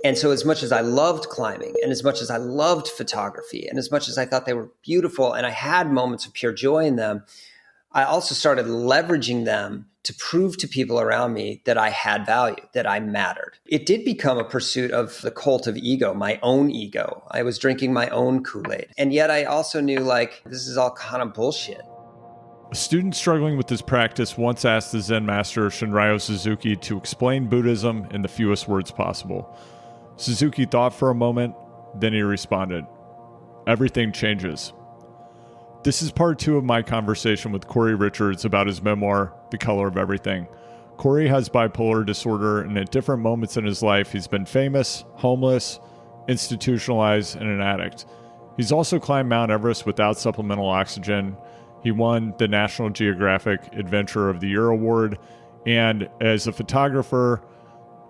And so as much as I loved climbing and as much as I loved photography and as much as I thought they were beautiful and I had moments of pure joy in them, I also started leveraging them to prove to people around me that I had value, that I mattered. It did become a pursuit of the cult of ego, my own ego. I was drinking my own Kool-Aid. And yet I also knew like, this is all kind of bullshit. A student struggling with this practice once asked the Zen master Shunryu Suzuki to explain Buddhism in the fewest words possible. Suzuki thought for a moment, then he responded, "Everything changes." This is part 2 of my conversation with Cory Richards about his memoir, The Color of Everything. Cory has bipolar disorder, and at different moments in his life, he's been famous, homeless, institutionalized, and an addict. He's also climbed Mount Everest without supplemental oxygen. He won the National Geographic Adventurer of the Year award, and as a photographer,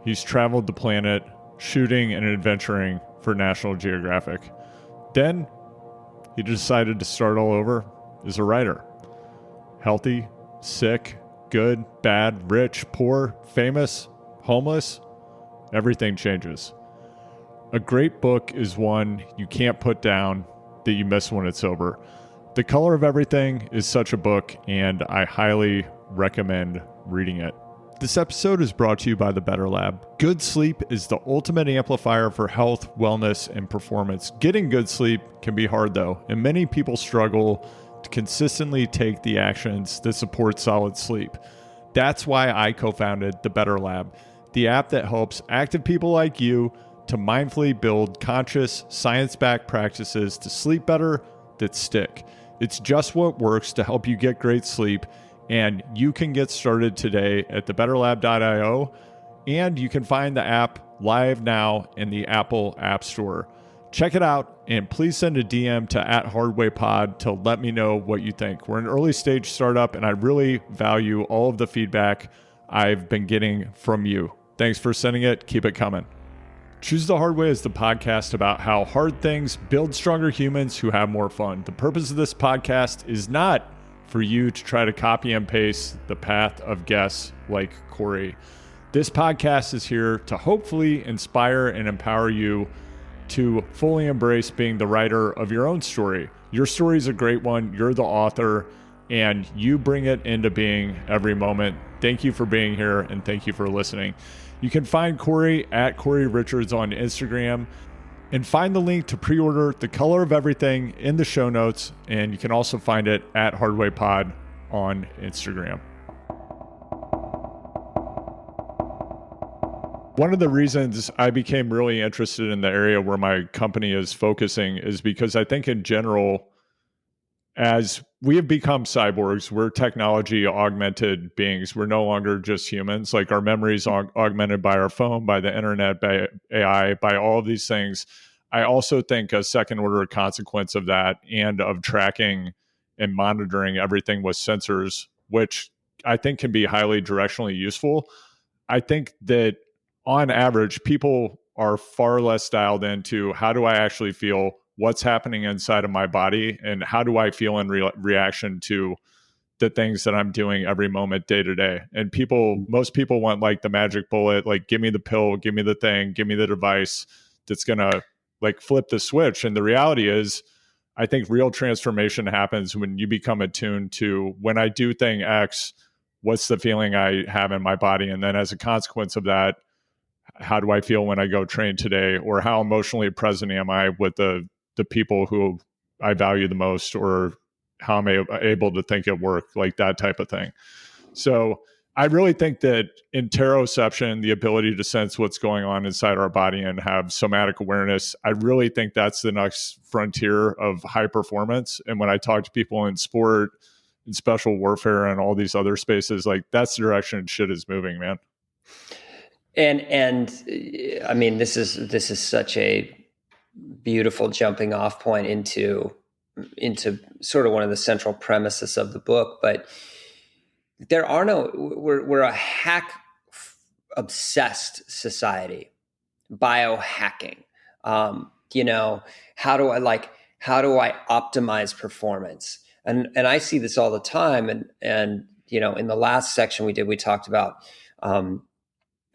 he's traveled the planet shooting and adventuring for National Geographic. Then he decided to start all over as a writer. Healthy, sick, good, bad, rich, poor, famous, homeless, everything changes. A great book is one you can't put down that you miss when it's over. The Color of Everything is such a book, and I highly recommend reading it. This episode is brought to you by the Better Lab. Good sleep is the ultimate amplifier for health, wellness, and performance. Getting good sleep can be hard though, and many people struggle to consistently take the actions that support solid sleep. That's why I co-founded the Better Lab, the app that helps active people like you to mindfully build conscious, science-backed practices to sleep better that stick. It's just what works to help you get great sleep. And you can get started today at thebetterlab.io, and you can find the app live now in the Apple App Store. Check it out, and please send a DM to @hardwaypod to let me know what you think. We're an early stage startup, and I really value all of the feedback I've been getting from you. Thanks for sending it. Keep it coming. Choose the Hard Way is the podcast about how hard things build stronger humans who have more fun. The purpose of this podcast is not for you to try to copy and paste the path of guests like Cory. This podcast is here to hopefully inspire and empower you to fully embrace being the writer of your own story. Your story is a great one. You're the author, and you bring it into being every moment. Thank you for being here, and thank you for listening. You can find Cory at Cory Richards on Instagram, and find the link to pre-order The Color of Everything in the show notes. And you can also find it at HardwayPod on Instagram. One of the reasons I became really interested in the area where my company is focusing is because I think in general, as we have become cyborgs, we're technology augmented beings. We're no longer just humans. Like our memories are augmented by our phone, by the internet, by AI, by all of these things. I also think a second order consequence of that and of tracking and monitoring everything with sensors, which I think can be highly directionally useful. I think that on average, people are far less dialed into how do I actually feel, what's happening inside of my body, and how do I feel in reaction to the things that I'm doing every moment, day to day. And most people want like the magic bullet, like give me the pill, give me the thing, give me the device that's going to like flip the switch. And the reality is, I think real transformation happens when you become attuned to when I do thing X, what's the feeling I have in my body? And then as a consequence of that, how do I feel when I go train today? Or how emotionally present am I with the people who I value the most, or how am I able to think at work, like that type of thing. So I really think that interoception, the ability to sense what's going on inside our body and have somatic awareness, I really think that's the next frontier of high performance. And when I talk to people in sport and special warfare and all these other spaces, like that's the direction shit is moving, man. And I mean, this is such a beautiful jumping off point into sort of one of the central premises of the book. But we're a hack obsessed society, biohacking. How do I optimize performance? And I see this all the time. And in the last section we talked about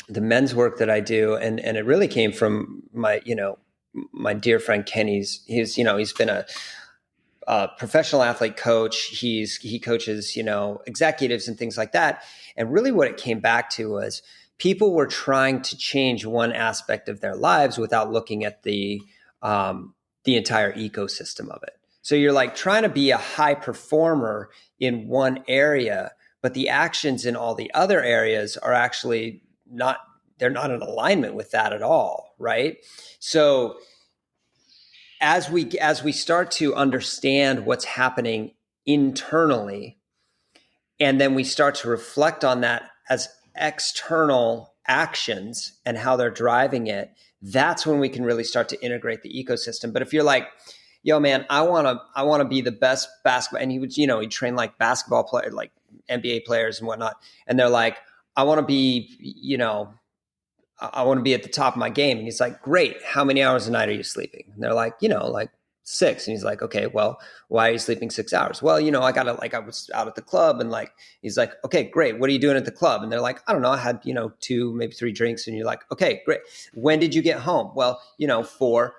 the men's work that I do, and it really came from my, my dear friend Kenny's. He's been a professional athlete coach. He coaches, executives and things like that. And really what it came back to was people were trying to change one aspect of their lives without looking at the entire ecosystem of it. So you're like trying to be a high performer in one area, but the actions in all the other areas are actually they're not in alignment with that at all, right? So as we start to understand what's happening internally, and then we start to reflect on that as external actions and how they're driving it, that's when we can really start to integrate the ecosystem. But if you're like, yo, man, I want to be the best basketball, and he'd train like basketball players, like NBA players and whatnot, and they're like, I want to be, I want to be at the top of my game. And he's like, great. How many hours a night are you sleeping? And they're like, like 6. And he's like, okay, well, why are you sleeping 6 hours? Well, I was out at the club, and like, he's like, okay, great. What are you doing at the club? And they're like, I don't know. I had, 2, maybe 3 drinks. And you're like, okay, great. When did you get home? Well, 4.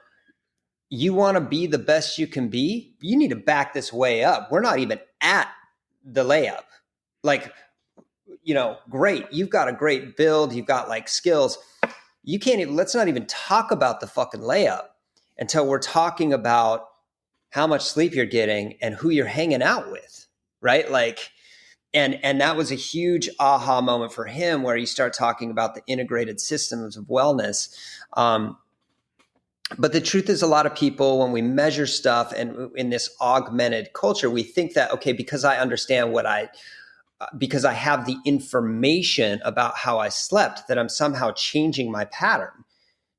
You want to be the best you can be? You need to back this way up. We're not even at the layup. Like, great. You've got a great build. You've got like skills. You can't even, let's not even talk about the fucking layup until we're talking about how much sleep you're getting and who you're hanging out with. Right. Like, and that was a huge aha moment for him, where you start talking about the integrated systems of wellness. But the truth is, a lot of people, when we measure stuff and in this augmented culture, we think that, okay, because I understand because I have the information about how I slept, that I'm somehow changing my pattern.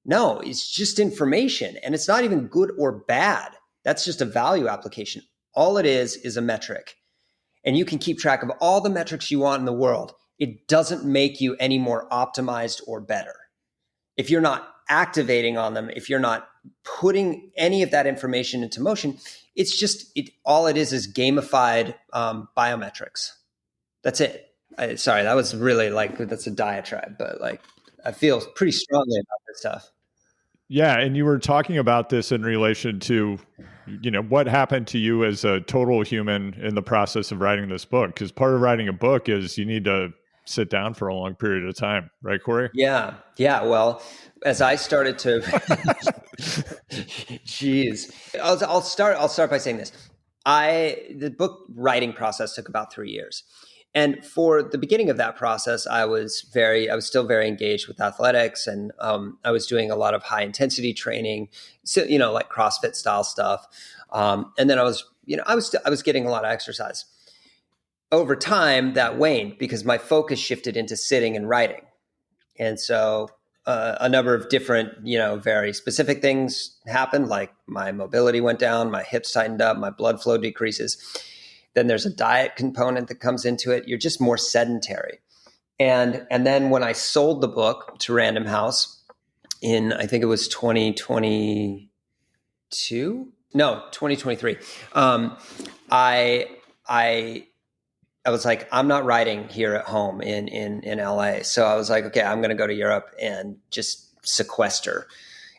No, it's just information, and it's not even good or bad. That's just a value application. All it is a metric, and you can keep track of all the metrics you want in the world. It doesn't make you any more optimized or better. If you're not activating on them, if you're not putting any of that information into motion, it's just, all it is gamified biometrics. That's it. Sorry, that was really that's a diatribe, but like, I feel pretty strongly about this stuff. Yeah. And you were talking about this in relation to, what happened to you as a total human in the process of writing this book. Because part of writing a book is you need to sit down for a long period of time. Right, Cory? Yeah. Yeah. Well, as I started to, geez, I'll start by saying this. The book writing process took about 3 years. And for the beginning of that process, I was still very engaged with athletics, and I was doing a lot of high intensity training, so, like CrossFit style stuff. And then I was getting a lot of exercise. Over time, that waned because my focus shifted into sitting and writing. And so a number of different, very specific things happened, like my mobility went down, my hips tightened up, my blood flow decreases. Then there's a diet component that comes into it. You're just more sedentary. And then when I sold the book to Random House in, I think it was 2022? No, 2023. I was like, I'm not writing here at home in LA. So I was like, okay, I'm going to go to Europe and just sequester.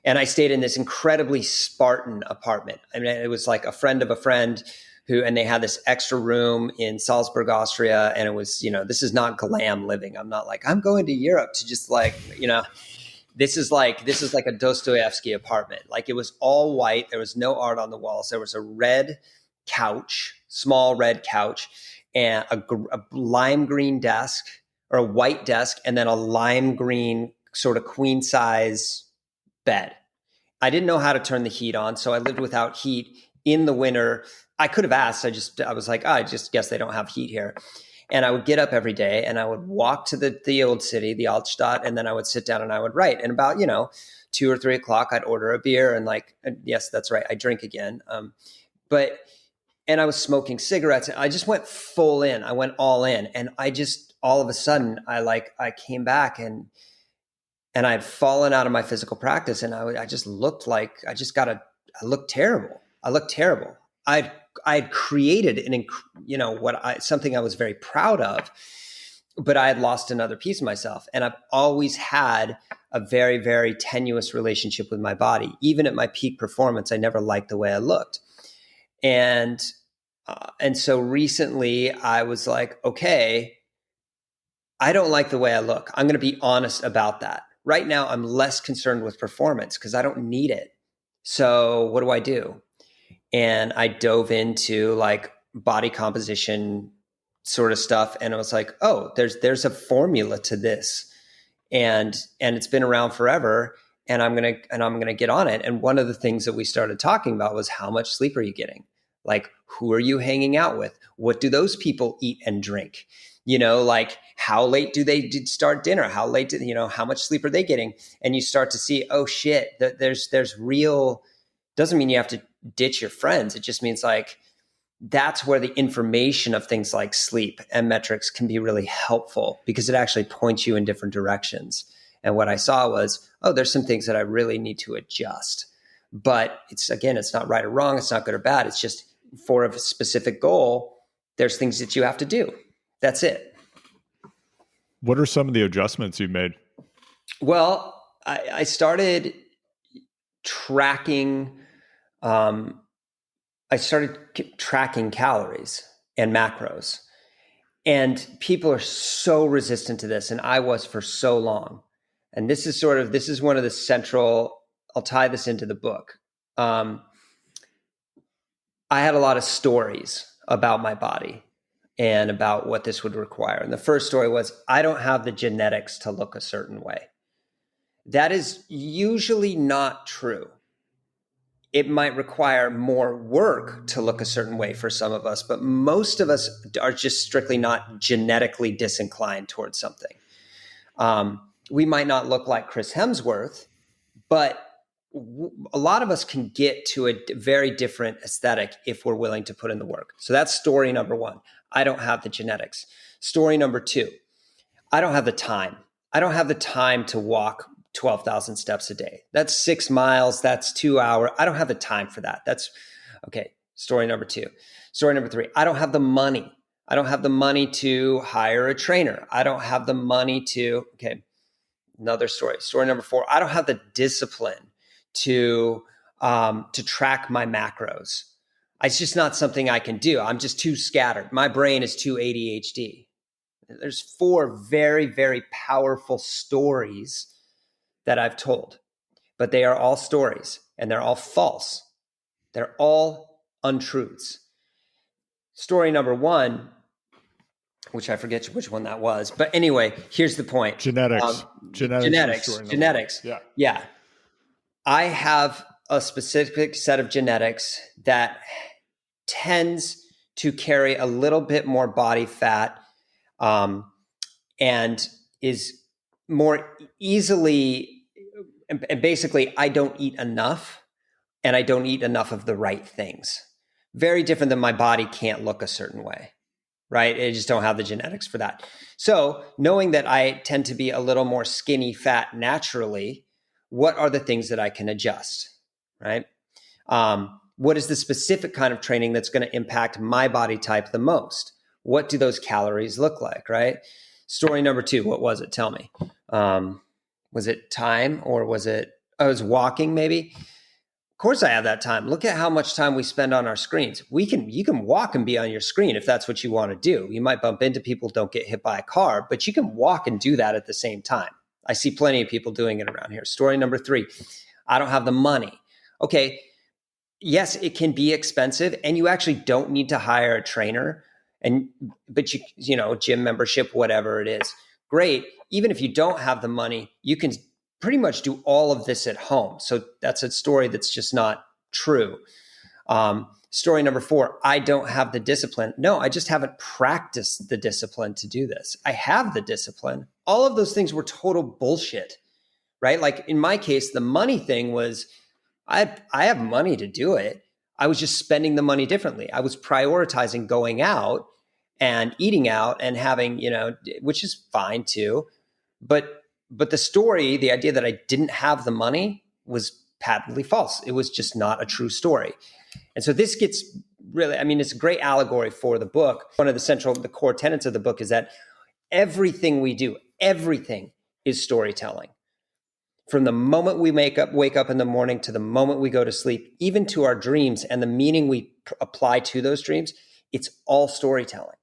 And I stayed in this incredibly Spartan apartment. I mean, it was like a friend of a friend and they had this extra room in Salzburg, Austria. And it was, this is not glam living. I'm not like, I'm going to Europe to just like, this is like a Dostoevsky apartment. Like, it was all white. There was no art on the walls. There was a red couch, small red couch, and a lime green desk, or a white desk, and then a lime green sort of queen size bed. I didn't know how to turn the heat on, so I lived without heat in the winter. I could have asked. I was like, I just guess they don't have heat here. And I would get up every day and I would walk to the old city, the Altstadt, and then I would sit down and I would write. And about, 2 or 3 o'clock, I'd order a beer and yes, that's right, I drink again. And I was smoking cigarettes, and I just went full in. I went all in. And I just, all of a sudden, I came back and I had fallen out of my physical practice, and I just looked like, I looked terrible. I looked terrible. I'd created something I was very proud of. but I had lost another piece of myself. And I've always had a very, very tenuous relationship with my body. Even at my peak performance, I never liked the way I looked. And so recently I was like, okay, I don't like the way I look. I'm going to be honest about that. Right now, I'm less concerned with performance because I don't need it. So what do? And I dove into like body composition sort of stuff. And I was like, oh, there's a formula to this. And it's been around forever. And I'm gonna get on it. And one of the things that we started talking about was, how much sleep are you getting? Like, who are you hanging out with? What do those people eat and drink? Like, how late do they start dinner? How late do how much sleep are they getting? And you start to see, oh shit, that there's real, doesn't mean you have to ditch your friends. It just means like, that's where the information of things like sleep and metrics can be really helpful, because it actually points you in different directions. And what I saw was, oh, there's some things that I really need to adjust. But it's not right or wrong. It's not good or bad. It's just, for a specific goal, there's things that you have to do. That's it. What are some of the adjustments you've made? Well, I started tracking calories and macros. And people are so resistant to this, and I was for so long. And this is one of the central, I'll tie this into the book. I had a lot of stories about my body and about what this would require. And the first story was, I don't have the genetics to look a certain way. That is usually not true. It might require more work to look a certain way for some of us, but most of us are just strictly not genetically disinclined towards something. We might not look like Chris Hemsworth, but a lot of us can get to a very different aesthetic if we're willing to put in the work. So that's story number one. I don't have the genetics. Story number two, I don't have the time. I don't have the time to walk 12,000 steps a day. That's 6 miles. That's 2 hours. I don't have the time for that. That's okay. Story number two. Story number three, I don't have the money. I don't have the money to hire a trainer. I don't have the money to, okay, another story. Story number four, I don't have the discipline to track my macros. It's just not something I can do. I'm just too scattered. My brain is too ADHD. There's 4 very, very powerful stories that I've told, but they are all stories and they're all false. They're all untruths. Story number one, which I forget which one that was, but anyway, here's the point. Genetics. Yeah. I have a specific set of genetics that tends to carry a little bit more body fat, and is more easily, and basically I don't eat enough, and I don't eat enough of the right things. Very different than my body can't look a certain way, right? I just don't have the genetics for that. So knowing that I tend to be a little more skinny fat naturally, what are the things that I can adjust, right? What is the specific kind of training that's going to impact my body type the most? What do those calories look like, right? Story number two, what was it? Tell me. Was it time, or was it, I was walking maybe? Of course I have that time. Look at how much time we spend on our screens. You can walk and be on your screen if that's what you want to do. You might bump into people, don't get hit by a car, but you can walk and do that at the same time. I see plenty of people doing it around here. Story number three, I don't have the money. Okay, yes, it can be expensive, and you actually don't need to hire a trainer, but you know, gym membership, whatever it is, great. Even if you don't have the money, you can pretty much do all of this at home. So that's a story that's just not true. Story number four, I don't have the discipline. No, I just haven't practiced the discipline to do this. I have the discipline. All of those things were total bullshit, right? Like in my case, the money thing was, I have money to do it. I was just spending the money differently. I was prioritizing going out and eating out and having, you know, which is fine too. But the story, the idea that I didn't have the money was patently false. It was just not a true story. And so this gets really, I mean, it's a great allegory for the book. One of the core tenets of the book is that Everything we do, everything is storytelling. From the moment we wake up in the morning to the moment we go to sleep, even to our dreams and the meaning we apply to those dreams, it's all storytelling.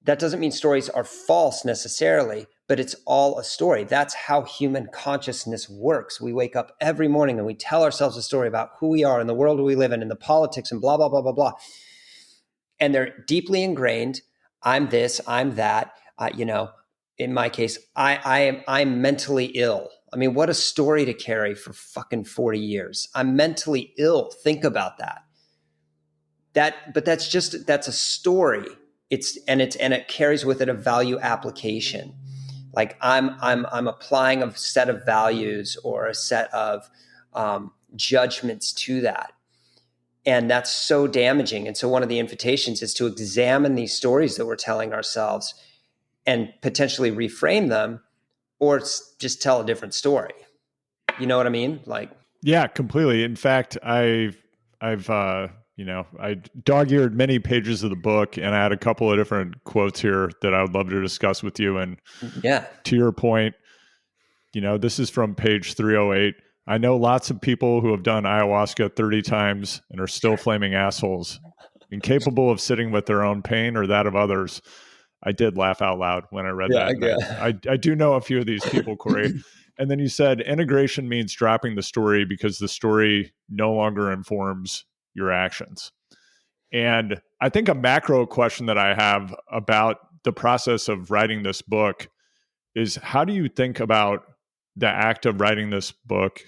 That doesn't mean stories are false necessarily, but it's all a story. That's how human consciousness works. We wake up every morning and we tell ourselves a story about who we are in the world we live in, the politics and blah, blah, blah, blah, blah. And they're deeply ingrained. I'm this, I'm that. In my case, I'm mentally ill. I mean, what a story to carry for fucking 40 years. I'm mentally ill. Think about that. But that's a story. It carries with it a value application. Like I'm applying a set of values or a set of judgments to that. And that's so damaging. And so one of the invitations is to examine these stories that we're telling ourselves and potentially reframe them, or just tell a different story. You know what I mean? Like, yeah, completely. In fact, I've I dog-eared many pages of the book, and I had a couple of different quotes here that I would love to discuss with you. And yeah, to your point, this is from page 308. I know lots of people who have done ayahuasca 30 times and are still flaming assholes, incapable of sitting with their own pain or that of others. I did laugh out loud when I read that. Yeah. I do know a few of these people, Cory. And then you said integration means dropping the story because the story no longer informs your actions. And I think a macro question that I have about the process of writing this book is, how do you think about the act of writing this book,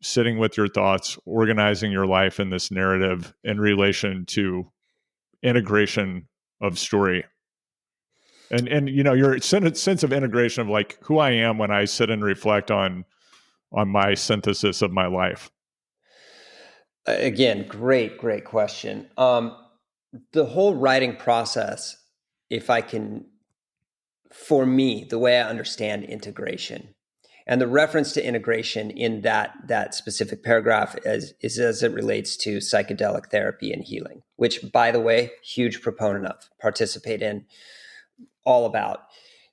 sitting with your thoughts, organizing your life in this narrative in relation to integration of story? And your sense of integration of like who I am when I sit and reflect on my synthesis of my life. Again, great question. The whole writing process, for me, the way I understand integration, and the reference to integration in that specific paragraph is as it relates to psychedelic therapy and healing, which, by the way, huge proponent of, participate in, all about.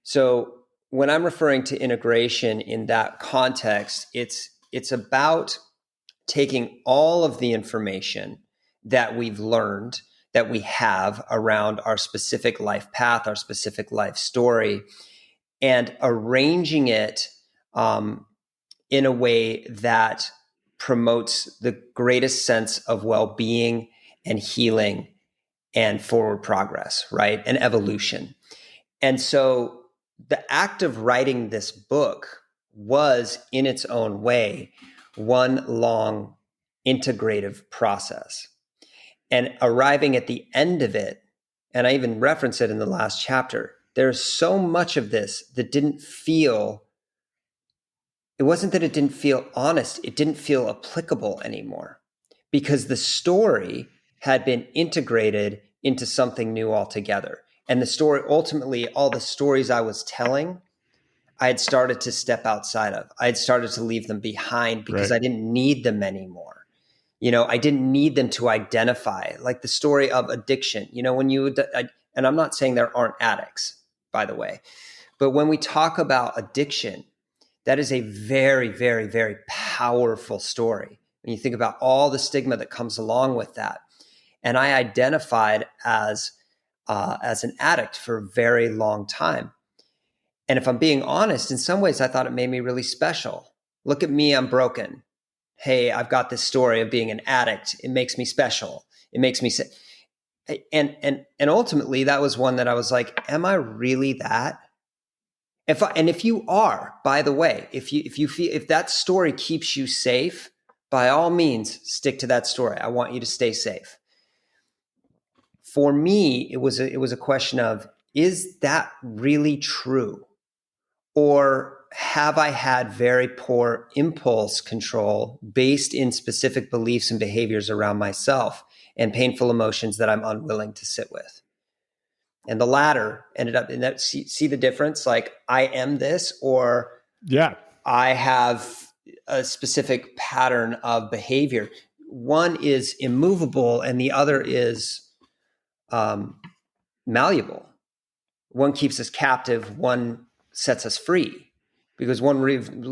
So when I'm referring to integration in that context, it's about taking all of the information that we've learned, that we have around our specific life path, our specific life story, and arranging it in a way that promotes the greatest sense of well-being and healing and forward progress, right? And evolution. And so the act of writing this book was, in its own way, one long integrative process. And arriving at the end of it, and I even reference it in the last chapter, there's so much of this that it wasn't that it didn't feel honest, it didn't feel applicable anymore, because the story had been integrated into something new altogether. And the story, ultimately, all the stories I was telling, I had started to step outside of. I had started to leave them behind because Right. I didn't need them anymore. I didn't need them to identify, like the story of addiction. And I'm not saying there aren't addicts, by the way, but when we talk about addiction, that is a very, very, very powerful story. When you think about all the stigma that comes along with that. And I identified as an addict for a very long time. And if I'm being honest, in some ways, I thought it made me really special. Look at me, I'm broken. Hey, I've got this story of being an addict. It makes me special. It makes me say, and ultimately, that was one that I was like, am I really that? If you are, by the way, if that story keeps you safe, by all means, stick to that story. I want you to stay safe. For me, it was a question of, is that really true? Or have I had very poor impulse control based in specific beliefs and behaviors around myself and painful emotions that I'm unwilling to sit with? And the latter ended up in that. See the difference? Like, I am this, or Yeah. I have a specific pattern of behavior. One is immovable and the other is malleable, one keeps us captive, one sets us free, because one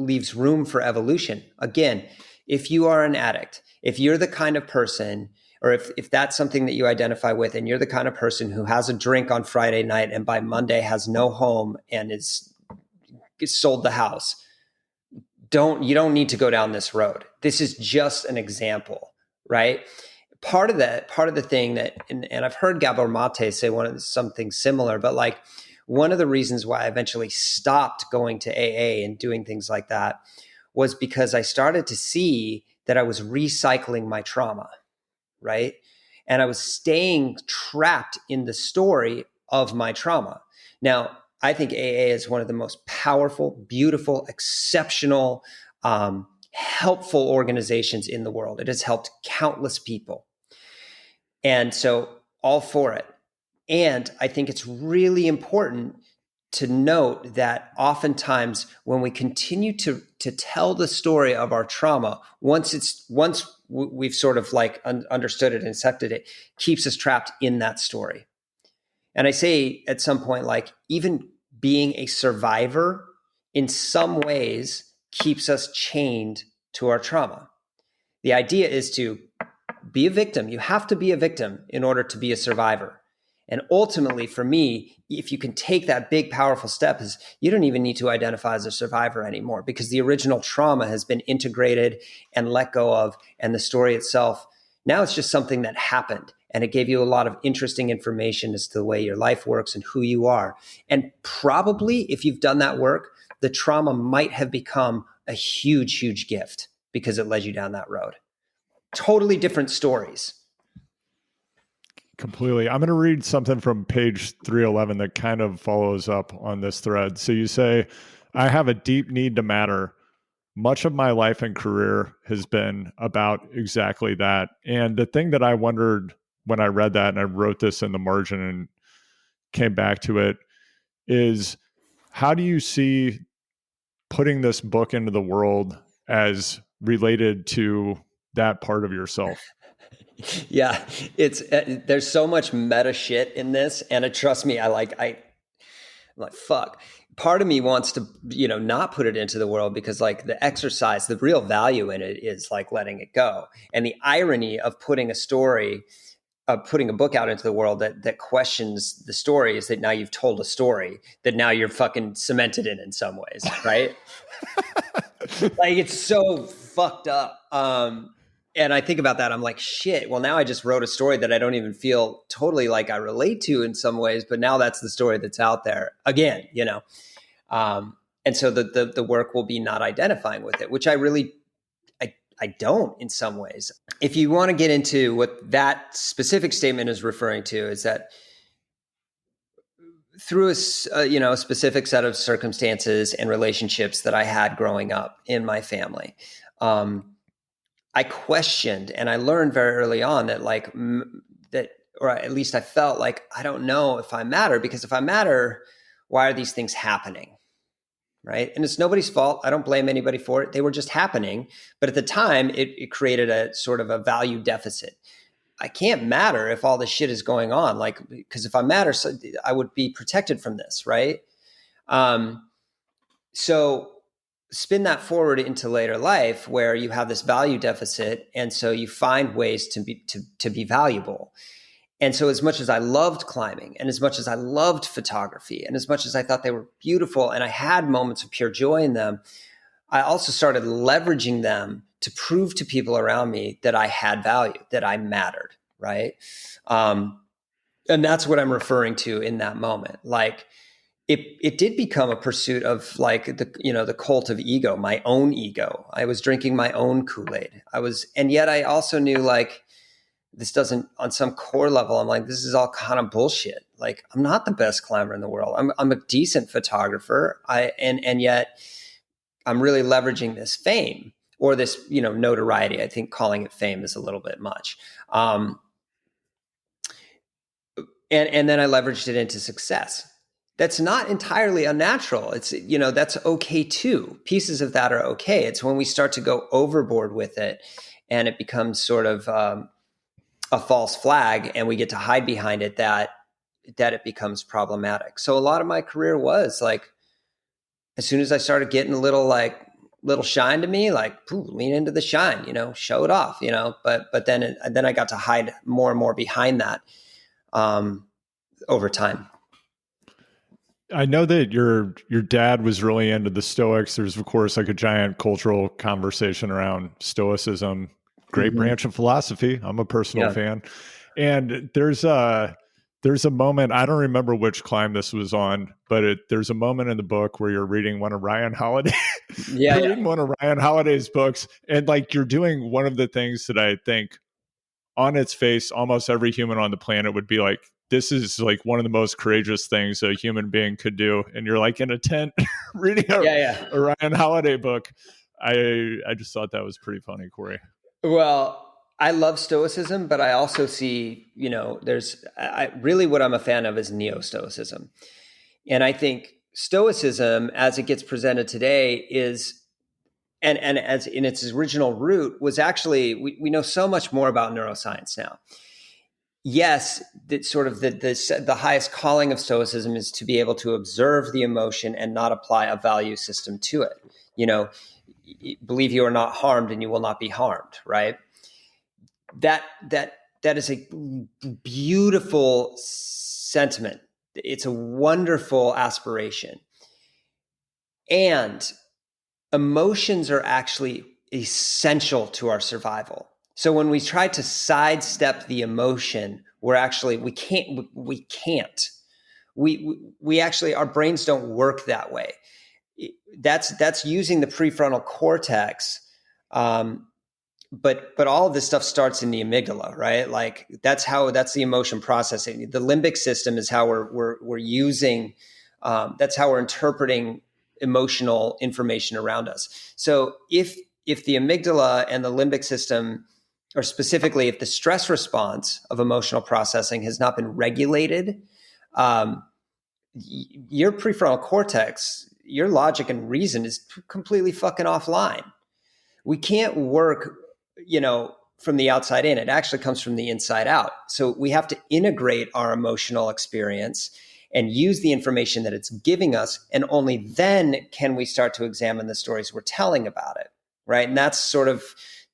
leaves room for evolution. Again, if you are an addict, if you're the kind of person, or if that's something that you identify with, and you're the kind of person who has a drink on Friday night and by Monday has no home and is sold the house, you don't need to go down this road. This is just an example, right? Part of the thing that, and I've heard Gabor Mate say something similar, but like one of the reasons why I eventually stopped going to AA and doing things like that was because I started to see that I was recycling my trauma, right? And I was staying trapped in the story of my trauma. Now, I think AA is one of the most powerful, beautiful, exceptional, helpful organizations in the world. It has helped countless people. And so all for it. And I think it's really important to note that oftentimes when we continue to tell the story of our trauma, once we've sort of like understood it and accepted it, keeps us trapped in that story. And I say at some point, like even being a survivor in some ways keeps us chained to our trauma. The idea is to be a victim. You have to be a victim in order to be a survivor. And ultimately, for me, if you can take that big, powerful step, is you don't even need to identify as a survivor anymore, because the original trauma has been integrated and let go of. And the story itself, now it's just something that happened. And it gave you a lot of interesting information as to the way your life works and who you are. And probably if you've done that work, the trauma might have become a huge, huge gift because it led you down that road. Totally different stories. Completely. I'm going to read something from page 311 that kind of follows up on this thread. So you say, I have a deep need to matter. Much of my life and career has been about exactly that. And the thing that I wondered when I read that, and I wrote this in the margin and came back to it, is how do you see putting this book into the world as related to that part of yourself? Yeah, it's there's so much meta shit in this, and trust me, I'm like, fuck. Part of me wants to, not put it into the world, because like the exercise, the real value in it is like letting it go. And the irony of putting a book out into the world that questions the story is that now you've told a story that now you're fucking cemented in some ways, right? Like it's so fucked up. And I think about that, I'm like, shit, well, now I just wrote a story that I don't even feel totally like I relate to in some ways, but now that's the story that's out there again, and so the work will be not identifying with it, which I don't in some ways. If you want to get into what that specific statement is referring to, is that through a specific set of circumstances and relationships that I had growing up in my family, I questioned, and I learned very early on that or at least I felt like, I don't know if I matter, because if I matter, why are these things happening? Right. And it's nobody's fault. I don't blame anybody for it. They were just happening. But at the time, it created a sort of a value deficit. I can't matter if all this shit is going on, because if I matter, I would be protected from this. Right. So spin that forward into later life where you have this value deficit. And so you find ways to be valuable. And so as much as I loved climbing, and as much as I loved photography, and as much as I thought they were beautiful and I had moments of pure joy in them, I also started leveraging them to prove to people around me that I had value, that I mattered. Right. And that's what I'm referring to in that moment. Like, it did become a pursuit of like the cult of ego, my own ego. I was drinking my own Kool-Aid. And yet I also knew, like, this doesn't, on some core level, I'm like, this is all kind of bullshit. Like, I'm not the best climber in the world. I'm a decent photographer. And yet I'm really leveraging this fame or this, notoriety. I think calling it fame is a little bit much. And then I leveraged it into success. That's not entirely unnatural. It's, that's okay too. Pieces of that are okay. It's when we start to go overboard with it and it becomes sort of a false flag and we get to hide behind it, that it becomes problematic. So a lot of my career was like, as soon as I started getting a little shine to me, like, pooh, lean into the shine, show it off, but then I got to hide more and more behind that, over time. I know that your dad was really into the Stoics. There's of course like a giant cultural conversation around Stoicism, great branch of philosophy. I'm a personal fan. And there's a moment, I don't remember which climb this was on, but there's a moment in the book where you're reading one of Ryan Holiday. Reading one of Ryan Holiday's books, and like you're doing one of the things that I think on its face, almost every human on the planet would be like, this is like one of the most courageous things a human being could do. And you're like in a tent reading a Ryan Holiday book. I just thought that was pretty funny, Cory. Well, I love Stoicism, but I also see, really what I'm a fan of is neo-Stoicism. And I think Stoicism, as it gets presented today, is, and as in its original root, was actually, we know so much more about neuroscience now. Yes, that sort of the highest calling of Stoicism is to be able to observe the emotion and not apply a value system to it. Believe you are not harmed and you will not be harmed, right? That is a beautiful sentiment. It's a wonderful aspiration. And emotions are actually essential to our survival. So when we try to sidestep the emotion, we can't. We actually, our brains don't work that way. That's using the prefrontal cortex. But all of this stuff starts in the amygdala, right? Like that's the emotion processing. The limbic system is how we're using, that's how we're interpreting emotional information around us. So if the amygdala and the limbic system, or specifically if the stress response of emotional processing has not been regulated, your prefrontal cortex, your logic and reason is completely fucking offline. We can't work, from the outside in. It actually comes from the inside out. So we have to integrate our emotional experience and use the information that it's giving us. And only then can we start to examine the stories we're telling about it, right? And that's sort of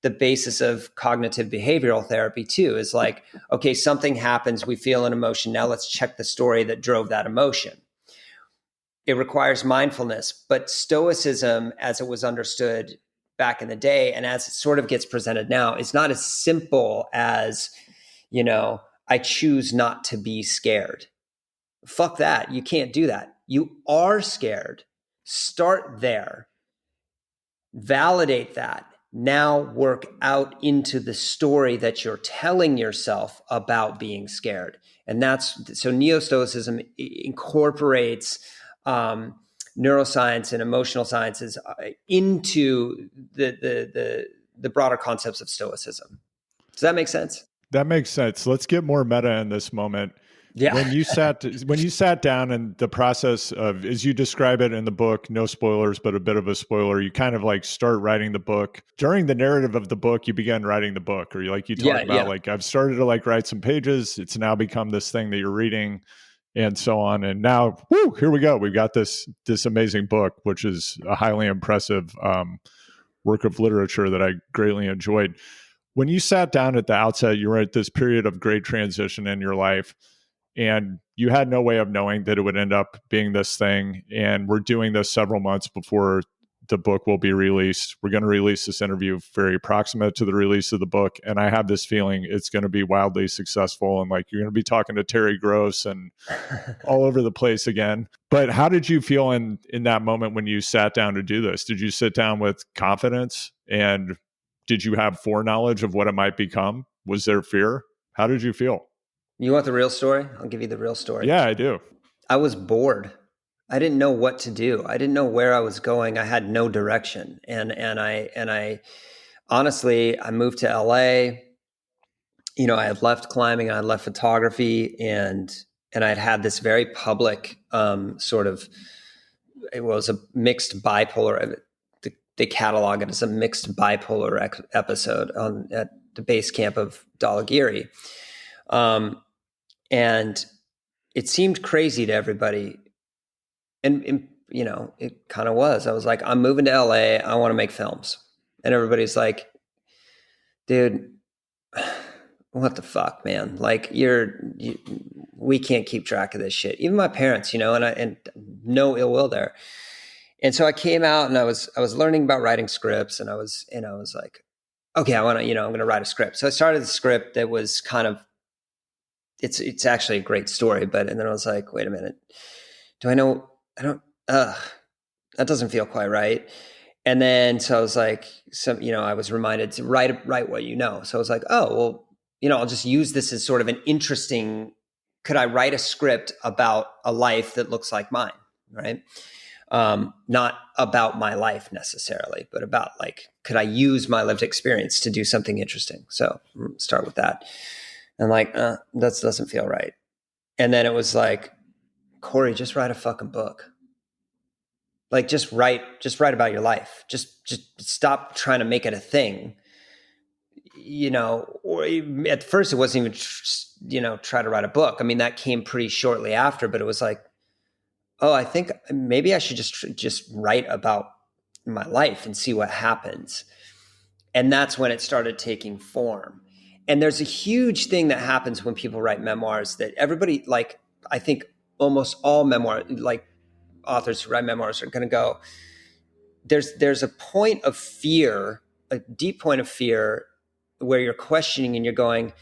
the basis of cognitive behavioral therapy too, is like, okay, something happens, we feel an emotion. Now let's check the story that drove that emotion. It requires mindfulness, but Stoicism, as it was understood back in the day, and as it sort of gets presented now, is not as simple as, I choose not to be scared. Fuck that. You can't do that. You are scared. Start there. Validate that. Now work out into the story that you're telling yourself about being scared. And so neo-Stoicism incorporates neuroscience and emotional sciences into the broader concepts of Stoicism. Does that make sense? That makes sense. Let's get more meta in this moment. Yeah. When you sat down and the process of, as you describe it in the book, no spoilers, but a bit of a spoiler, you kind of like start writing the book. During the narrative of the book, you began writing the book, or you talk about like, I've started to like write some pages. It's now become this thing that you're reading and so on. And now, here we go. We've got this amazing book, which is a highly impressive work of literature that I greatly enjoyed. When you sat down at the outset, you were at this period of great transition in your life, and you had no way of knowing that it would end up being this thing. And we're doing this several months before the book will be released. We're going to release this interview very proximate to the release of the book. And I have this feeling it's going to be wildly successful. And like, you're going to be talking to Terry Gross and all over the place again. But how did you feel in that moment when you sat down to do this? Did you sit down with confidence, and did you have foreknowledge of what it might become? Was there fear? How did you feel? You want the real story? I'll give you the real story. Yeah, I do. I was bored. I didn't know what to do. I didn't know where I was going. I had no direction. And I honestly, I moved to LA. I had left climbing, I had left photography, and I had this very public it was a mixed bipolar. They catalog it as a mixed bipolar episode at the base camp of Dhaulagiri. And it seemed crazy to everybody. And you know, it kind of was. I was like, I'm moving to LA. I want to make films. And everybody's like, dude, what the fuck, man? Like we can't keep track of this shit. Even my parents, you know, and no ill will there. And so I came out and I was learning about writing scripts, and I was like, okay, I'm going to write a script. So I started the script that was kind of, it's actually a great story, and then I was like, wait a minute, I don't, that doesn't feel quite right. And then, so I was like, I was reminded to write what you know. So I was like, oh, well, I'll just use this as sort of an interesting, could I write a script about a life that looks like mine? Right. Not about my life necessarily, but about like, could I use my lived experience to do something interesting? So start with that. And like, that doesn't feel right. And then it was like, Cory, just write a fucking book. Like, just write about your life. Just stop trying to make it a thing. Or at first it wasn't even, try to write a book. I mean, that came pretty shortly after, but it was like, oh, I think maybe I should just write about my life and see what happens. And that's when it started taking form. And there's a huge thing that happens when people write memoirs that everybody, like, I think almost all memoir, like authors who write memoirs are going to go, there's a point of fear, a deep point of fear where you're questioning and you're going,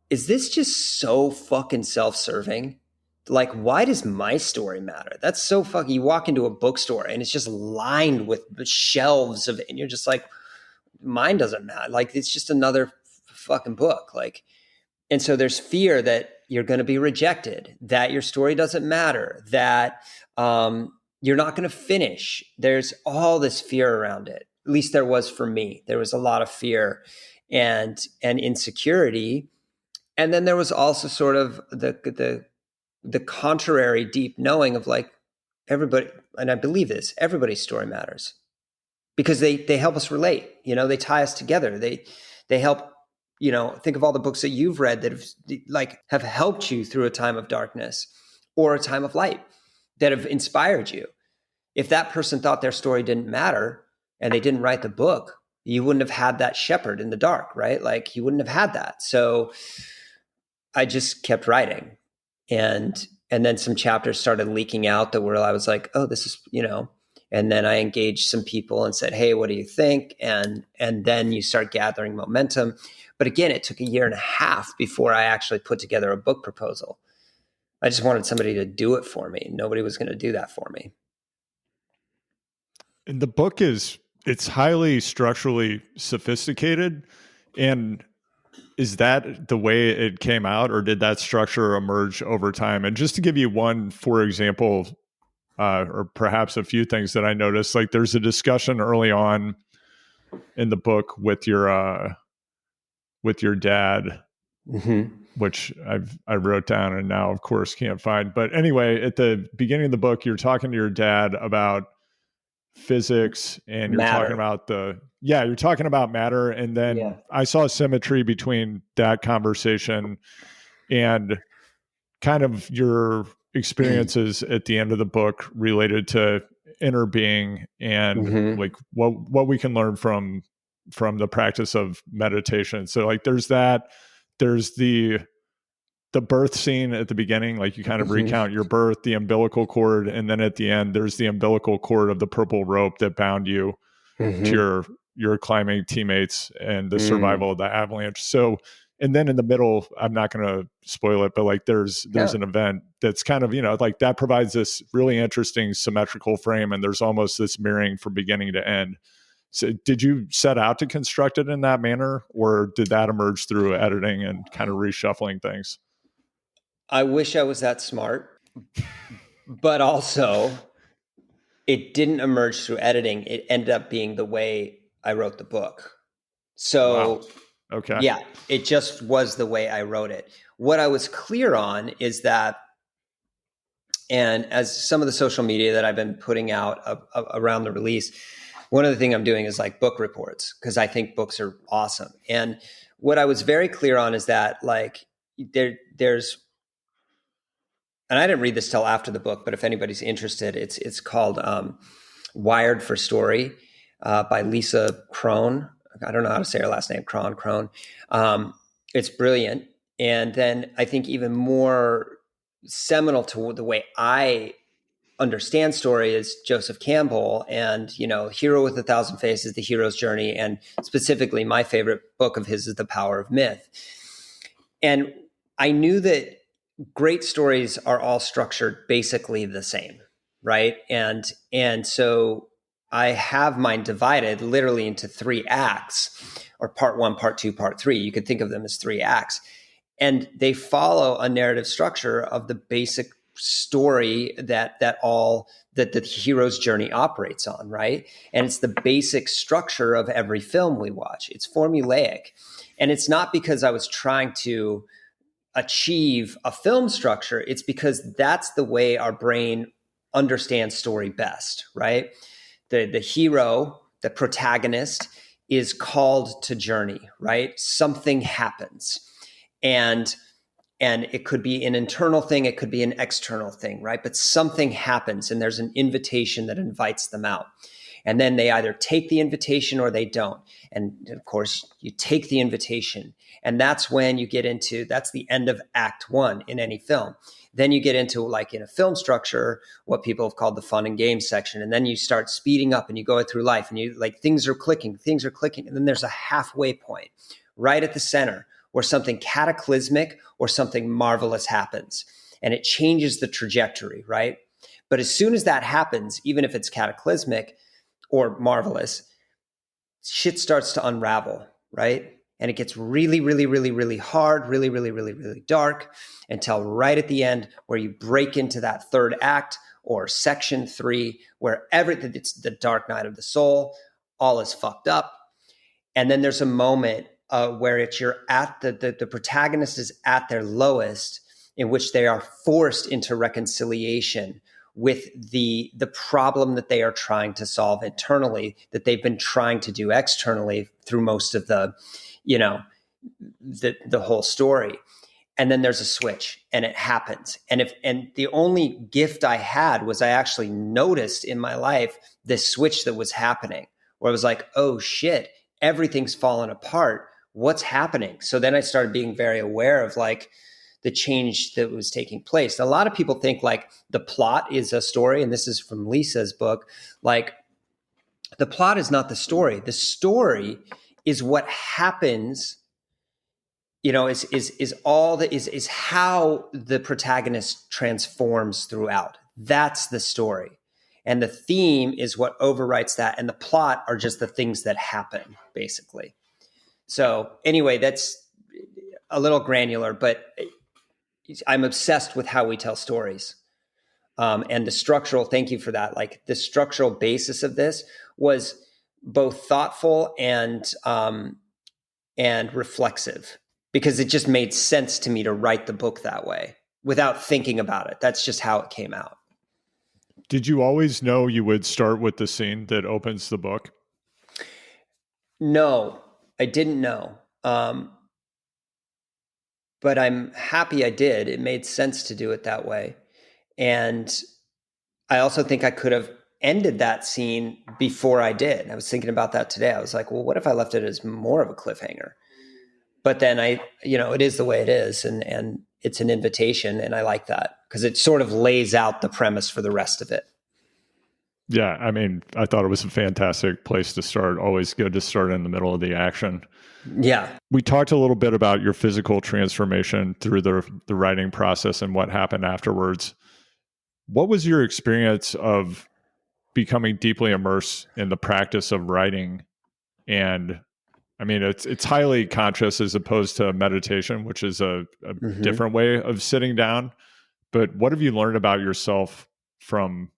is this just so fucking self-serving? Like, why does my story matter? That's so fucking, you walk into a bookstore and it's just lined with shelves of it, and you're just like, mine doesn't matter. Like, it's just another fucking book. Like, and so there's fear that you're going to be rejected, that your story doesn't matter, that you're not going to finish. There's all this fear around it. At least there was for me. There was a lot of fear and insecurity. And then there was also sort of the contrary deep knowing of like, everybody, and I believe this, everybody's story matters because they help us relate. They tie us together. They help, think of all the books that you've read that have helped you through a time of darkness or a time of light, that have inspired you. If that person thought their story didn't matter and they didn't write the book, you wouldn't have had that shepherd in the dark, right? Like, you wouldn't have had that. So I just kept writing, and then some chapters started leaking out that where I was like, oh, this is, and then I engaged some people and said, hey, what do you think? And then you start gathering momentum. But again, it took 1.5 years before I actually put together a book proposal. I just wanted somebody to do it for me. Nobody was going to do that for me. And the book it's highly structurally sophisticated. And is that the way it came out, or did that structure emerge over time? And just to give you one, for example, or perhaps a few things that I noticed, like there's a discussion early on in the book with your dad, Mm-hmm. which I wrote down and now of course can't find. But anyway, at the beginning of the book, you're talking to your dad about physics, and you're Matter. talking about you're talking about matter. And then I saw a symmetry between that conversation and kind of your experiences at the end of the book related to inner being and Mm-hmm. like what we can learn from the practice of meditation. So like there's the birth scene at the beginning, like you kind of recount your birth, the umbilical cord, and then at the end there's the umbilical cord of the purple rope that bound you to your climbing teammates and the survival of the avalanche. So, and then in the middle, I'm not going to spoil it, but like there's an event that's kind of, like that provides this really interesting symmetrical frame, and there's almost this mirroring from beginning to end. So did you set out to construct it in that manner, or did that emerge through editing and kind of reshuffling things? I wish I was that smart, but also it didn't emerge through editing. It ended up being the way I wrote the book. So, wow. Okay. Yeah, it just was the way I wrote it. What I was clear on is that, and as some of the social media that I've been putting out around the release, one of the things I'm doing is like book reports, because I think books are awesome. And what I was very clear on is that like there's and I didn't read this till after the book, but if anybody's interested, it's called Wired for Story by Lisa Crone. I don't know how to say her last name, Crone. It's brilliant. And then I think even more seminal to the way I understand story is Joseph Campbell and, Hero with a Thousand Faces, The Hero's Journey. And specifically, my favorite book of his is The Power of Myth. And I knew that great stories are all structured basically the same, right? And so I have mine divided literally into 3 acts, or part 1, part 2, part 3. You could think of them as 3 acts. And they follow a narrative structure of the basic story that the hero's journey operates on, right? And it's the basic structure of every film we watch. It's formulaic. And it's not because I was trying to achieve a film structure. It's because that's the way our brain understands story best, right? The hero, the protagonist, is called to journey, right? Something happens. And it could be an internal thing, it could be an external thing, right? But something happens and there's an invitation that invites them out. And then they either take the invitation or they don't. And of course, you take the invitation. And that's when you get into, that's the end of Act 1 in any film. Then you get into, like in a film structure, what people have called the fun and games section. And then you start speeding up and you go through life and you like things are clicking. And then there's a halfway point right at the center where something cataclysmic or something marvelous happens. And it changes the trajectory, right? But as soon as that happens, even if it's cataclysmic or marvelous, shit starts to unravel, right? And it gets really, really, really, really hard, really, really, really, really dark until right at the end where you break into that 3rd act or section 3, where everything, it's the dark night of the soul, all is fucked up. And then there's a moment where you're at the protagonist is at their lowest, in which they are forced into reconciliation with the problem that they are trying to solve internally, that they've been trying to do externally through most of the whole story. And then there's a switch and it happens. And the only gift I had was I actually noticed in my life this switch that was happening, where I was like, oh shit, everything's fallen apart. What's happening? So then I started being very aware of like the change that was taking place. A lot of people think like the plot is a story, and this is from Lisa's book. Like the plot is not the story. The story is what happens. Is how the protagonist transforms throughout. That's the story, and the theme is what overwrites that, and the plot are just the things that happen, basically. So anyway, that's a little granular, but I'm obsessed with how we tell stories. And the structural, thank you for that. Like the structural basis of this was both thoughtful and reflexive, because it just made sense to me to write the book that way without thinking about it. That's just how it came out. Did you always know you would start with the scene that opens the book? No, I didn't know. But I'm happy I did. It made sense to do it that way. And I also think I could have ended that scene before I did. I was thinking about that today. I was like, well, what if I left it as more of a cliffhanger? But then it is the way it is. And it's an invitation. And I like that because it sort of lays out the premise for the rest of it. Yeah. I mean, I thought it was a fantastic place to start. Always good to start in the middle of the action. Yeah. We talked a little bit about your physical transformation through the writing process and what happened afterwards. What was your experience of becoming deeply immersed in the practice of writing? And I mean, it's highly conscious as opposed to meditation, which is a different way of sitting down. But what have you learned about yourself from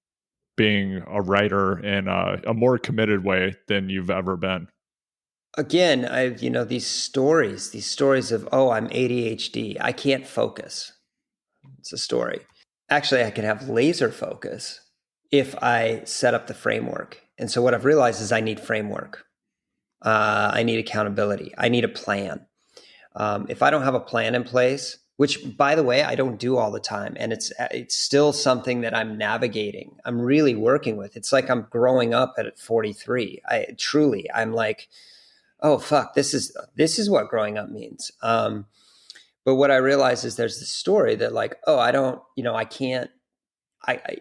being a writer in a more committed way than you've ever been? Again, these stories of, oh, I'm ADHD. I can't focus. It's a story. Actually, I can have laser focus if I set up the framework. And so what I've realized is I need framework. I need accountability. I need a plan. If I don't have a plan in place, which, by the way, I don't do all the time. And it's still something that I'm navigating. I'm really working with. It's like I'm growing up at 43. I'm like, oh, fuck, this is what growing up means. But what I realize is there's this story that like, oh, I don't, I can't, I,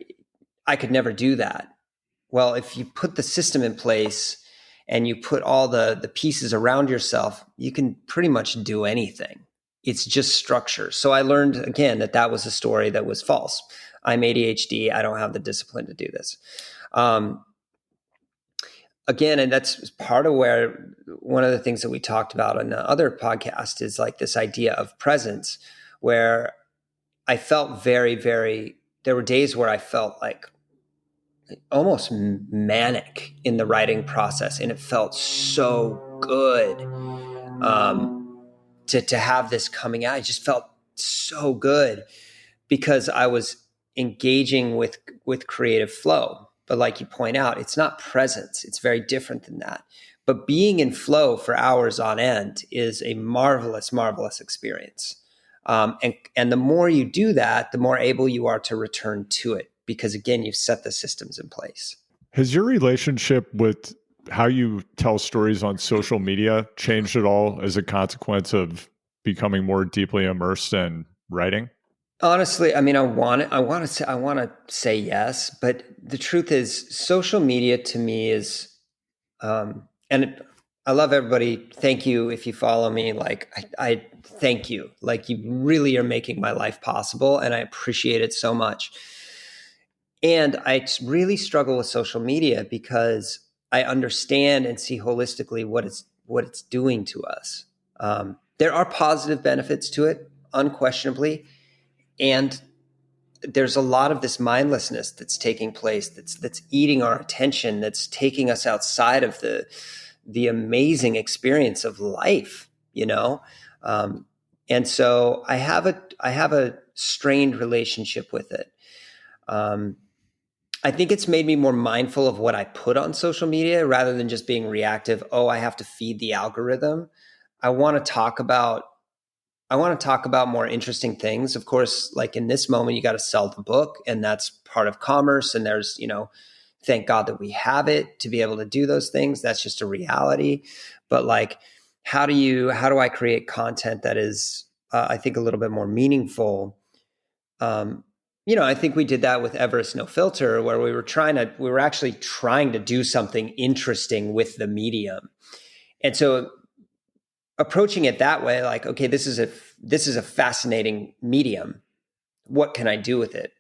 I could never do that. Well, if you put the system in place and you put all the pieces around yourself, you can pretty much do anything. It's just structure. So I learned again that was a story that was false. I'm ADHD. I don't have the discipline to do this. Again, and that's part of where one of the things that we talked about on the other podcast is like this idea of presence, where I felt there were days where I felt like almost manic in the writing process. And it felt so good to have this coming out. It just felt so good because I was engaging with creative flow. But like you point out, it's not presence. It's very different than that. But being in flow for hours on end is a marvelous, marvelous experience. And the more you do that, the more able you are to return to it. Because again, you've set the systems in place. Has your relationship with how you tell stories on social media changed at all as a consequence of becoming more deeply immersed in writing? Honestly, I mean, I want to say yes, but the truth is, social media to me is, I love everybody. Thank you if you follow me. Like, I thank you. Like, you really are making my life possible, and I appreciate it so much. And I really struggle with social media because I understand and see holistically what it's doing to us. There are positive benefits to it, unquestionably. And there's a lot of this mindlessness that's taking place, that's eating our attention, that's taking us outside of the amazing experience of life, and so I have a strained relationship with it. I think it's made me more mindful of what I put on social media rather than just being reactive. Oh, I have to feed the algorithm. I want to talk about more interesting things. Of course, like in this moment, you got to sell the book, and that's part of commerce. And there's, thank God that we have it to be able to do those things. That's just a reality. But like, how do I create content that is, I think, a little bit more meaningful? I think we did that with Everest No Filter, where we were actually trying to do something interesting with the medium. And so approaching it that way, like, okay, this is a fascinating medium. What can I do with it?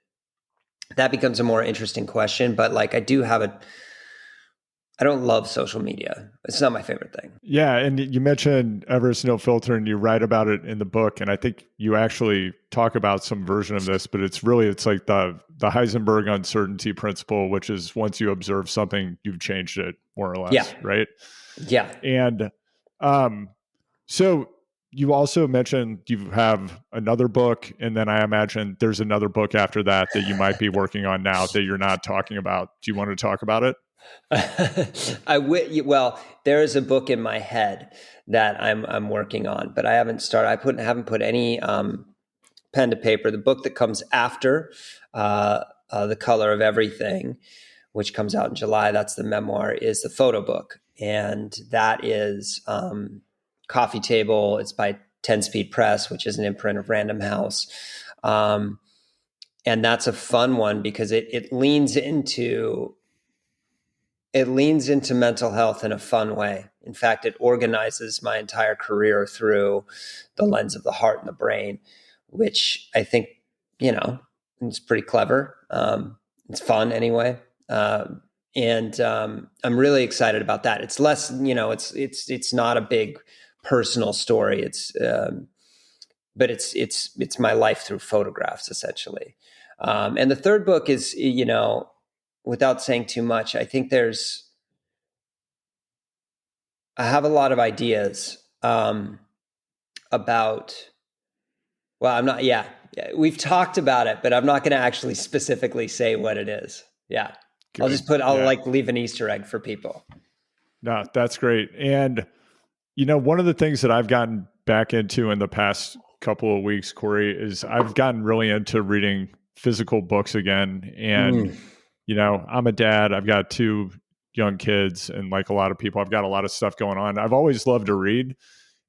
That becomes a more interesting question. But like, I don't love social media. It's not my favorite thing. Yeah. And you mentioned Everest No Filter, and you write about it in the book. And I think you actually talk about some version of this, but it's like the Heisenberg uncertainty principle, which is once you observe something, you've changed it more or less. Yeah. Right. Yeah. And, so you also mentioned you have another book, and then I imagine there's another book after that you might be working on now that you're not talking about. Do you want to talk about it? Well, there is a book in my head that I'm working on, but I haven't started. I haven't put any pen to paper. The book that comes after The Color of Everything, which comes out in July, that's the memoir, is the photo book, and that is Coffee Table. It's by 10 Speed Press, which is an imprint of Random House. And that's a fun one because it leans into mental health in a fun way. In fact, it organizes my entire career through the lens of the heart and the brain, which I think, it's pretty clever. It's fun anyway. And I'm really excited about that. It's less, it's not a big personal story. But it's my life through photographs, essentially. And the third book is, without saying too much, I think I have a lot of ideas about, well, we've talked about it, but I'm not going to actually specifically say what it is. Yeah. Good. I'll leave an Easter egg for people. No, that's great. And, one of the things that I've gotten back into in the past couple of weeks, Cory, is I've gotten really into reading physical books again. And, I'm a dad. I've got 2 young kids, and like a lot of people, I've got a lot of stuff going on. I've always loved to read.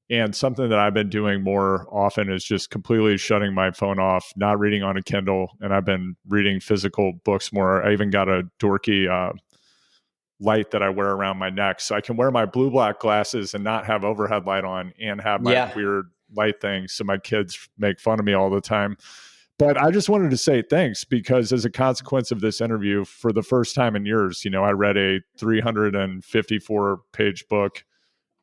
And something that I've been doing more often is just completely shutting my phone off, not reading on a Kindle. And I've been reading physical books more. I even got a dorky light that I wear around my neck, so I can wear my blue black glasses and not have overhead light on and have my weird light thing. So my kids make fun of me all the time. But I just wanted to say thanks, because as a consequence of this interview, for the first time in years, I read a 354 page book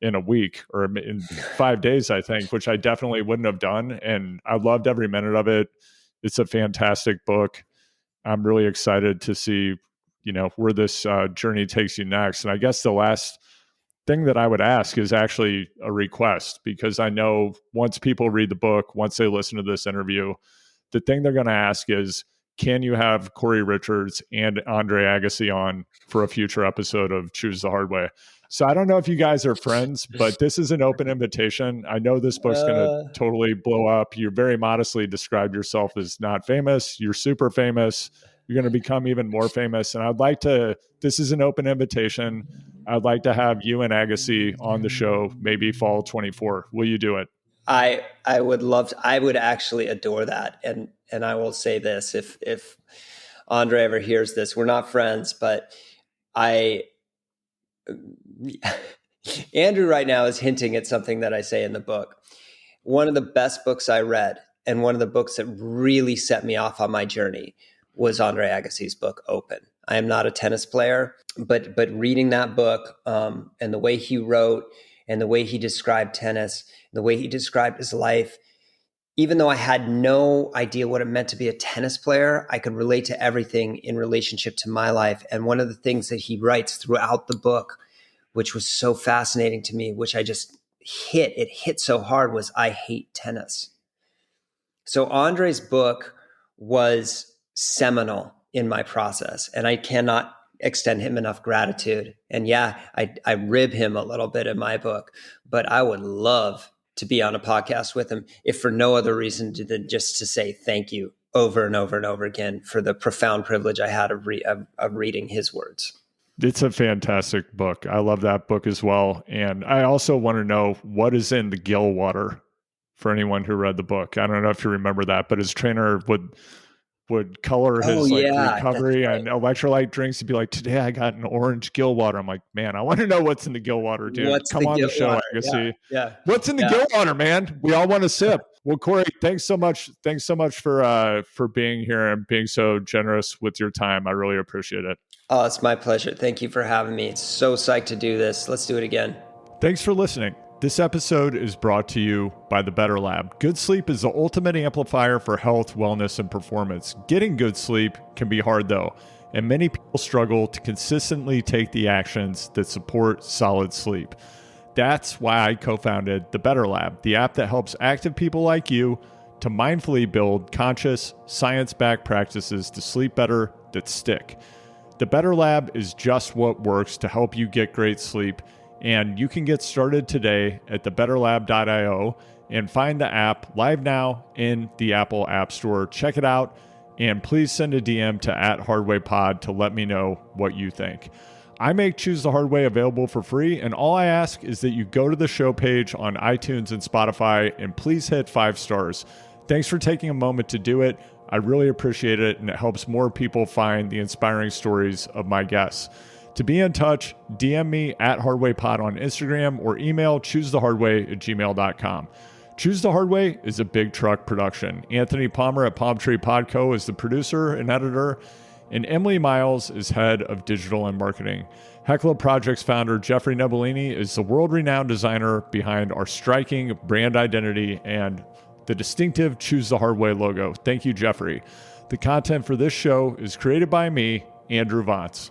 in a week, or in 5 days, I think, which I definitely wouldn't have done. And I loved every minute of it. It's a fantastic book. I'm really excited to see, where this journey takes you next. And I guess the last thing that I would ask is actually a request, because I know once people read the book, once they listen to this interview, the thing they're going to ask is, can you have Cory Richards and Andre Agassi on for a future episode of Choose the Hard Way? So I don't know if you guys are friends, but this is an open invitation. I know this book's going to totally blow up. You very modestly described yourself as not famous. You're super famous. You're going to become even more famous. And this is an open invitation. I'd like to have you and Agassi on the show, maybe fall 24. Will you do it? I would love to. I would actually adore that. And I will say this, if Andre ever hears this, we're not friends, but Andrew right now is hinting at something that I say in the book. One of the best books I read, and one of the books that really set me off on my journey, was Andre Agassi's book, Open. I am not a tennis player, but reading that book and the way he wrote and the way he described tennis, the way he described his life, even though I had no idea what it meant to be a tennis player, I could relate to everything in relationship to my life. And one of the things that he writes throughout the book, which was so fascinating to me, which I just hit so hard, was I hate tennis. So Andre's book was seminal in my process, and I cannot extend him enough gratitude. And I rib him a little bit in my book, but I would love to be on a podcast with him, if for no other reason than just to say thank you over and over and over again for the profound privilege I had of reading his words. It's a fantastic book. I love that book as well. And I also want to know what is in the gill water for anyone who read the book. I don't know if you remember that, but his trainer would color his recovery and electrolyte drinks to be like, today I got an orange gill water. I'm like, man, I want to know what's in the gill water, dude. Come on the show, Agassi. Yeah. What's in the gill water, man? We all want to sip. Well, Cory, thanks so much. Thanks so much for being here and being so generous with your time. I really appreciate it. Oh, it's my pleasure. Thank you for having me. It's so psyched to do this. Let's do it again. Thanks for listening. This episode is brought to you by the Better Lab. Good sleep is the ultimate amplifier for health, wellness, and performance. Getting good sleep can be hard though, and many people struggle to consistently take the actions that support solid sleep. That's why I co-founded the Better Lab, the app that helps active people like you to mindfully build conscious, science-backed practices to sleep better that stick. The Better Lab is just what works to help you get great sleep. And you can get started today at thebetterlab.io and find the app live now in the Apple App Store. Check it out, and please send a DM to @HardwayPod to let me know what you think. I make Choose the Hard Way available for free, and all I ask is that you go to the show page on iTunes and Spotify and please hit 5 stars. Thanks for taking a moment to do it. I really appreciate it, and it helps more people find the inspiring stories of my guests. To be in touch, DM me @HardwayPod on Instagram or email choosethehardway@gmail.com. Choose the Hard Way is a Big Truck production. Anthony Palmer at Palm Tree Podco is the producer and editor, and Emily Miles is head of digital and marketing. Hecla Projects founder Jeffrey Nebellini is the world-renowned designer behind our striking brand identity and the distinctive Choose the Hard Way logo. Thank you, Jeffrey. The content for this show is created by me, Andrew Vance.